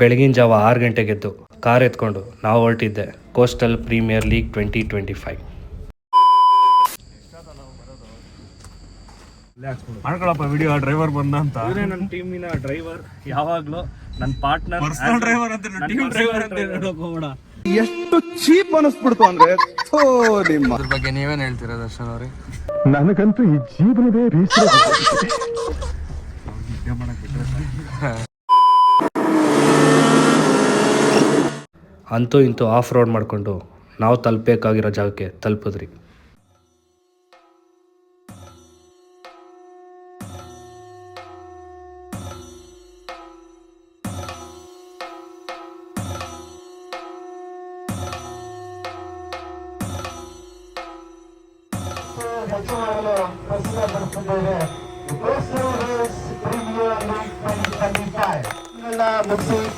ಬೆಳಗಿನ ಜಾವ 6 ಗಂಟೆಗೆದ್ದು ಕಾರ್ ಎತ್ಕೊಂಡು ನಾವು ಹೊರಟಿದ್ದೆ ಕೋಸ್ಟಲ್ ಪ್ರೀಮಿಯರ್ ಲೀಗ್ 2025. ಮಾಡ್ಕೊಳಪ್ಪ ವಿಡಿಯೋ ಡ್ರೈವರ್ ಬಂದ ಅಂತ. ಇವನೇ ನನ್ನ ಟೀಮಿನ ಡ್ರೈವರ್, ಯಾವಾಗ್ಲೂ ನನ್ನ ಪಾರ್ಟ್ನರ್, ಪರ್ಸನಲ್ ಡ್ರೈವರ್ ಅಂತ ಟೀಮ್ ಡ್ರೈವರ್ ಅಂತ ಹೇಳೋಣ. ಎಷ್ಟು ಚೀಪ್ ಅನಿಸ್ಬಿಡ್ತು ಅಂದ್ರೆ ನಿಮ್ಮ ಅದ್ರ ಬಗ್ಗೆ ನೀವೇನ್ ಹೇಳ್ತೀರಾ ದರ್ಶನ್ ಅವ್ರೆ? ನನಗಂತೂ ಈ ಜೀವನವೇ ಬೇಸರ. ಅಂತೂ ಇಂತೂ ಆಫ್ ರೋಡ್ ಮಾಡಿಕೊಂಡು ನಾವು ತಲುಪಬೇಕಾಗಿರೋ ಜಾಗಕ್ಕೆ ತಲುಪಿದ್ರಿ.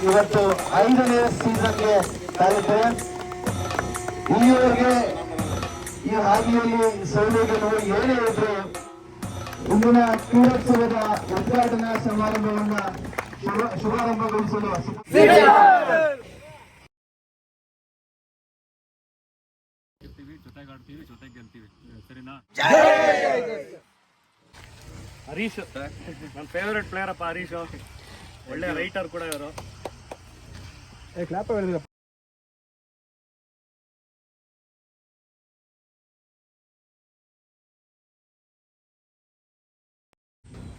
ಇವತ್ತು 5ನೇ ಸೀಸನ್ಗೆ ತಲುಪೆ. ಇಲ್ಲಿವರೆಗೆ ಈ ಹಾದಿಯಲ್ಲಿ ಸೌಲಭ್ಯಗಳು ಏನೇ ಇದ್ರು ಇಂದಿನ ಕ್ರೀಡೋತ್ಸವದ ಉದ್ಘಾಟನಾ ಸಮಾರಂಭವನ್ನು ಶುಭಾರಂಭಗೊಳಿಸಲು ಹರೀಶ್ ನನ್ನ ಫೇವರೆಟ್ ಪ್ಲೇಯರ್ ಅಪ್ಪ. ಹರೀಶ್ ಒಳ್ಳೆ ರೈಟರ್ ಕೂಡ ಇವರು.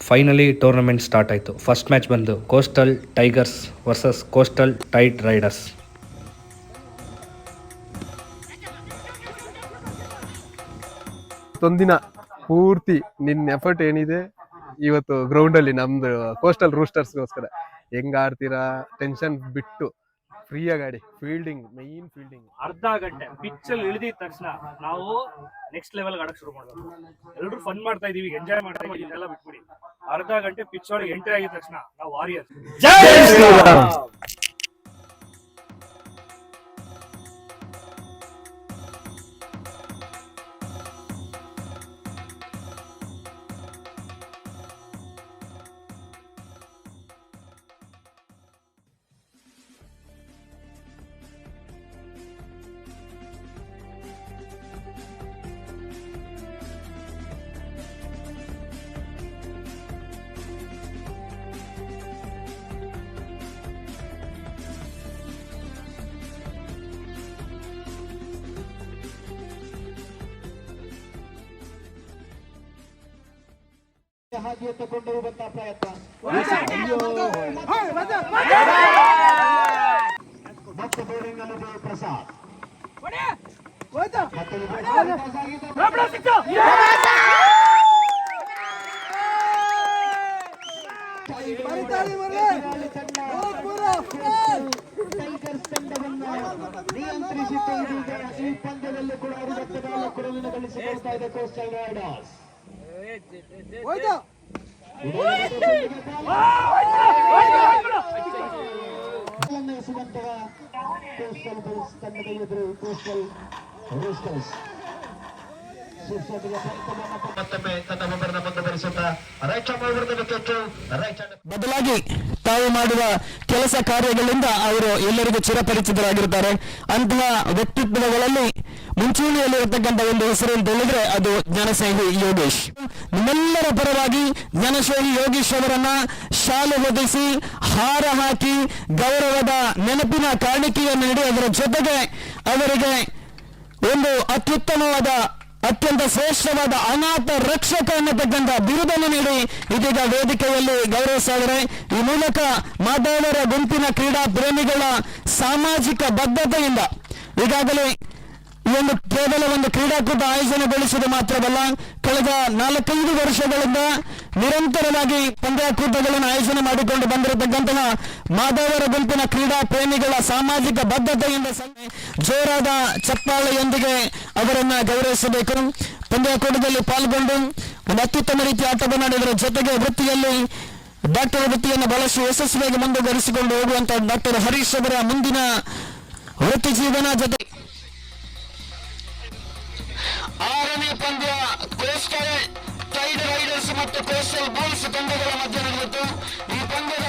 ಫೈನಲಿ ಟೂರ್ನಮೆಂಟ್ ಸ್ಟಾರ್ಟ್ ಆಯಿತು. ಫಸ್ಟ್ ಮ್ಯಾಚ್ ಬಂದು Coastal Tigers versus Coastal Tide Riders. ಒಂದಿನ ಪೂರ್ತಿ ನಿನ್ನ ಎಫರ್ಟ್ ಏನಿದೆ ಇವತ್ತು ಗ್ರೌಂಡ್ ಅಲ್ಲಿ ನಮ್ದು ಕೋಸ್ಟಲ್ ರೂಸ್ಟರ್ಸ್ಗೋಸ್ಕರ ಹೆಂಗ್ ಆಡ್ತೀರಾ, ಟೆನ್ಷನ್ ಬಿಟ್ಟು ಫ್ರೀಯಾಗಿ ಆಡಿ. Fielding, main fielding. ಅರ್ಧ ಗಂಟೆ ಪಿಚ್ ಅಲ್ಲಿ ಇಳಿದಿದ ತಕ್ಷಣ ನಾವು ನೆಕ್ಸ್ಟ್ ಲೆವೆಲ್ ಆಡಕ್ ಶುರು ಮಾಡ್ಬೇಕು. ಎಲ್ಲರೂ ಫನ್ ಮಾಡ್ತಾ ಇದೀವಿ, ಎಂಜಾಯ್ ಮಾಡ್ತಾ ಇದೀವಿ, ಇದೆಲ್ಲ ಬಿಟ್ಬಿಡಿ. ಅರ್ಧ ಗಂಟೆ ಪಿಚ್ ಒಳಗೆ ಎಂಟ್ರಿ ಆಗಿದ ತಕ್ಷಣ ನಾವು ವಾರಿಯರ್ಸ್. ಹಾಗೆ ತಗೊಂಡು ಹೋಗುವಂತ ಪ್ರಯತ್ನ ಮತ್ತೆ ಬೋರಿಂಗ್ ಅಲ್ಲಿ ಪ್ರಸಾದ್ ಟೈಗರ್ಸ್ ತಂಡವನ್ನು ನಿಯಂತ್ರಿಸಿದ್ದು. ಇದೀಗ ಈ ಪಂದ್ಯದಲ್ಲಿ ಕೂಡ 60 ಬಾಲ್ ಕೊಡಲಿನ ಗಳಿಸಿಕೊಳ್ತಾ ಇದೆ ಕೋಸ್ಟಲ್ ರೈಡರ್ಸ್. ಕೋಸ್ಟಲ್ ಬುಲ್ಸ್ ತಂಡದ ಎದುರು ಕೋಸ್ಟಲ್ ರೂಸ್ಟರ್ಸ್ ಬದಲಾಗಿ ತಾವು ಮಾಡುವ ಕೆಲಸ ಕಾರ್ಯಗಳಿಂದ ಅವರು ಎಲ್ಲರಿಗೂ ಚಿರಪರಿಚಿತರಾಗಿರ್ತಾರೆ. ಅಂತಹ ವ್ಯಕ್ತಿತ್ವಗಳಲ್ಲಿ ಮುಂಚೂಣಿಯಲ್ಲಿರತಕ್ಕಂಥ ಒಂದು ಹೆಸರು ಅಂತ ಹೇಳಿದ್ರೆ ಅದು ಜ್ಞಾನಸ್ನೇಹಿ ಯೋಗೇಶ್. ನಿಮ್ಮೆಲ್ಲರ ಪರವಾಗಿ ಜ್ಞಾನಸ್ನೇಹಿ ಯೋಗೇಶ್ ಅವರನ್ನ ಶಾಲು ಹೊದಿಸಿ ಹಾರ ಹಾಕಿ ಗೌರವದ ನೆನಪಿನ ಕಾಣಿಕೆಯನ್ನು ನೀಡಿ ಅದರ ಜೊತೆಗೆ ಅವರಿಗೆ ಒಂದು ಅತ್ಯುತ್ತಮವಾದ, ಅತ್ಯಂತ ಶ್ರೇಷ್ಠವಾದ ಅನಾಥ ರಕ್ಷಕ ಅನ್ನತಕ್ಕಂಥ ಬಿರುದನ್ನು ನೀಡಿ ಇದೀಗ ವೇದಿಕೆಯಲ್ಲಿ ಗೌರವಿಸಿದರೆ. ಈ ಮೂಲಕ ಮಾದವರ ಗುಂಪಿನ ಕ್ರೀಡಾ ಪ್ರೇಮಿಗಳ ಸಾಮಾಜಿಕ ಬದ್ಧತೆಯಿಂದ ಈಗಾಗಲೇ ಈ ಒಂದು ಕೇವಲ ಒಂದು ಕ್ರೀಡಾಕೂಟ ಆಯೋಜನೆಗೊಳಿಸುವುದು ಮಾತ್ರವಲ್ಲ, ಕಳೆದ 4-5 ವರ್ಷಗಳಿಂದ ನಿರಂತರವಾಗಿ ಪಂದ್ಯಾಕೂಟಗಳನ್ನು ಆಯೋಜನೆ ಮಾಡಿಕೊಂಡು ಬಂದಿರತಕ್ಕಂತಹ ಮಾದವರ ಗುಂಪಿನ ಕ್ರೀಡಾ ಪ್ರೇಮಿಗಳ ಸಾಮಾಜಿಕ ಬದ್ಧತೆಯಿಂದ ಜೋರಾದ ಚಪ್ಪಾಳೆಯೊಂದಿಗೆ ಅವರನ್ನ ಗೌರವಿಸಬೇಕು. ಪಂದ್ಯಾಕೂಟದಲ್ಲಿ ಪಾಲ್ಗೊಂಡು ಒಂದು ಅತ್ಯುತ್ತಮ ರೀತಿಯ ಆಟವನ್ನು ಆಡಿದರ ಜೊತೆಗೆ ವೃತ್ತಿಯಲ್ಲಿ ಡಾಕ್ಟರ್ ವೃತ್ತಿಯನ್ನು ಬಹಳಷ್ಟು ಯಶಸ್ವಿಯಾಗಿ ಮುಂದುವರಿಸಿಕೊಂಡು ಹೋಗುವಂತ ಡಾಕ್ಟರ್ ಹರೀಶ್ ಅವರ ಮುಂದಿನ ವೃತ್ತಿ ಜೀವನ ಜೊತೆ 6ನೇ ಪಂದ್ಯ ಕೋಸ್ಟಲ್ ಟೈಡ್ ರೈಡರ್ಸ್ ಮತ್ತು ಕೋಸ್ಟಲ್ ಬುಲ್ಸ್ ತಂಡಗಳ ಮಧ್ಯೆ ನಡೆಯಿತು. ಈ ಪಂದ್ಯದ